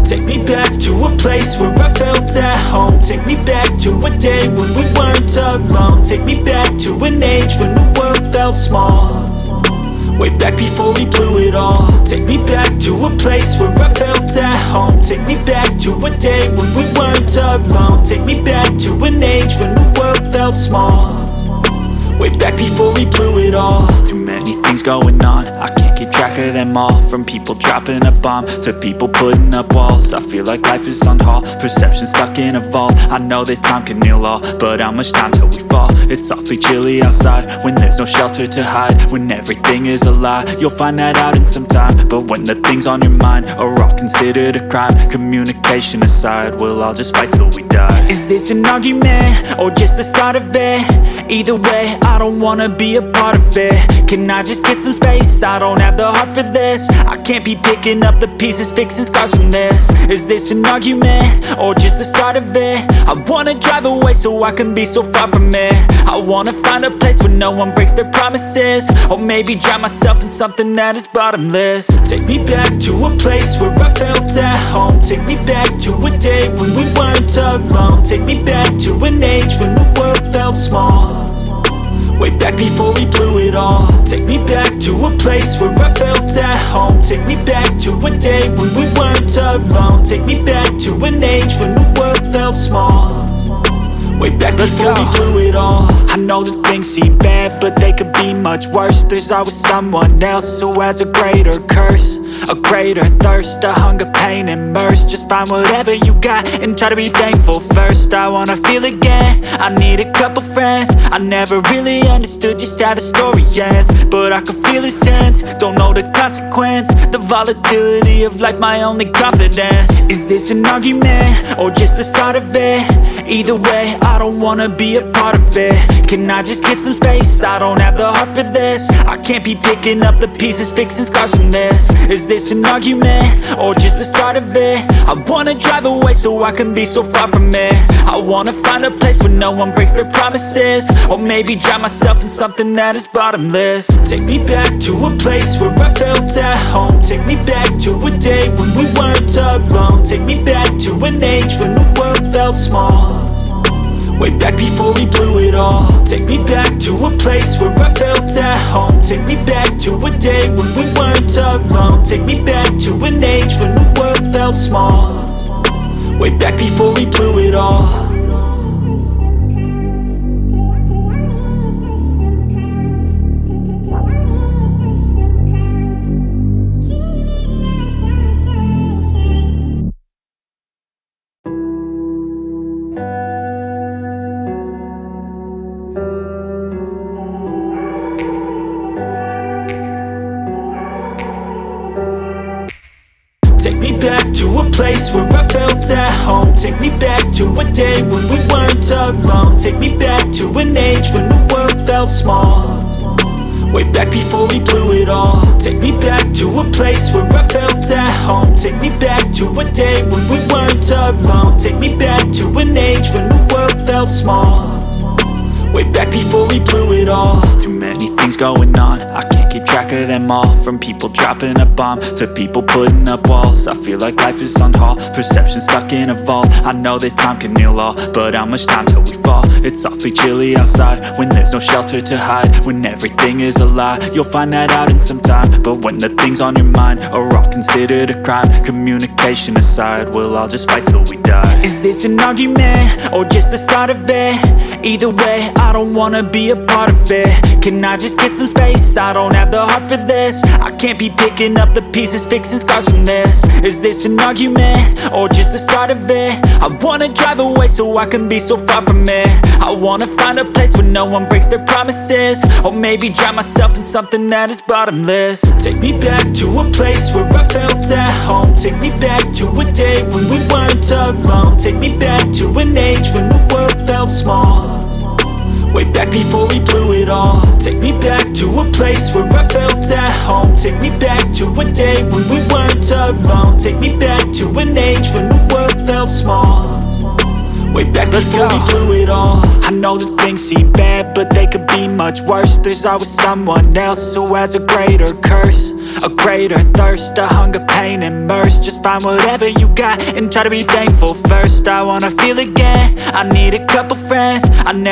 Take me back to a place where I felt at home. Take me back to a day when we weren't alone. Take me back to an age when the world felt small, way back before we blew it all. Take me back to a place where I felt at home. Take me back to a day when we weren't alone. Take me back to an age when the world felt small, way back before we blew it all. Too many things going on, I can't keep track of them all. From people dropping a bomb to people putting up walls. I feel like life is on hold, perception stuck in a vault. I know that time can heal all, but how much time till we fall? It's awfully chilly outside when there's no shelter to hide. When everything is a lie, you'll find that out in some time. But when the things on your mind are all considered a crime, communication aside, we'll all just fight till we die. Is this an argument or just the start of it? Either way, I don't wanna be a part of it. Can I just get some space? I don't have the heart for this. I can't be picking up the pieces, fixing scars from this. Is this an argument or just the start of it? I wanna drive away so I can be so far from it. I wanna find a place where no one breaks their promises, or maybe drown myself in something that is bottomless. Take me back to a place where I felt at home. Take me back to a day when we weren't alone. Take me back to an age when the world felt small, way back before we blew it all. Take me back to a place where I felt at home. Take me back to a day when we weren't alone. Take me back to an age when the world felt small, way back before we blew it all. I know that things seem bad, but they could be much worse. There's always someone else who has a greater curse, a greater thirst, a hunger, pain, and mercy. Just find whatever you got and try to be thankful first. I wanna feel again, I need a couple friends. I never really understood just how the story ends, but I can feel it's tense, don't know the consequence. The volatility of life, my only confidence. Is this an argument or just the start of it? Either way, I don't wanna be a part of it. Can I just get some space? I don't have the heart for this. I can't be picking up the pieces, fixing scars from this. Is this an argument or just the start of it? I wanna drive away so I can be so far from it. I wanna find a place where no one breaks their promises, or maybe drown myself in something that is bottomless. Take me back to a place where I felt at home. Take me back to a day when we weren't alone. Take me back to an age when the world felt small, way back before we blew it all. Take me back to a place where I felt at home. Take me back to a day when we weren't alone. Take me back to an age when the world felt small, way back before we blew it all. Take me back to a place where I felt at home. Take me back to a day when we weren't alone. Take me back to an age when the world felt small, way back before we blew it all. Take me back to a place where I felt at home. Take me back to a day when we weren't alone. Take me back to an age when the world felt small, way back before we blew it all. Too many things going on, I can't keep track of them all. From people dropping a bomb to people putting up walls. I feel like life is on hold, perception stuck in a vault. I know that time can heal all, but how much time till we fall? It's awfully chilly outside when there's no shelter to hide. When everything is a lie, you'll find that out in some time. But when the things on your mind are all considered a crime, communication aside, we'll all just fight till we die. Is this an argument or just the start of it? Either way, I don't wanna be a part of it. Can I just get some space? I don't have the heart for this. I can't be picking up the pieces, fixing scars from this. Is this an argument or just the start of it? I wanna drive away so I can be so far from it. I wanna find a place where no one breaks their promises, or maybe drown myself in something that is bottomless. Take me back to a place where I felt at home. Take me back to a day when we weren't alone. Take me back to an age when the world felt small, way back before we blew it all. Take me back to a place where I felt at home. Take me back to a day when we weren't alone. Take me back to an age when the world felt small, way back before we blew it all. I know that things seem bad, but they could be much worse. There's always someone else who has a greater curse, a greater thirst, a hunger, pain, and mercy. Just find whatever you got and try to be thankful first. I wanna feel again, I need a couple friends I never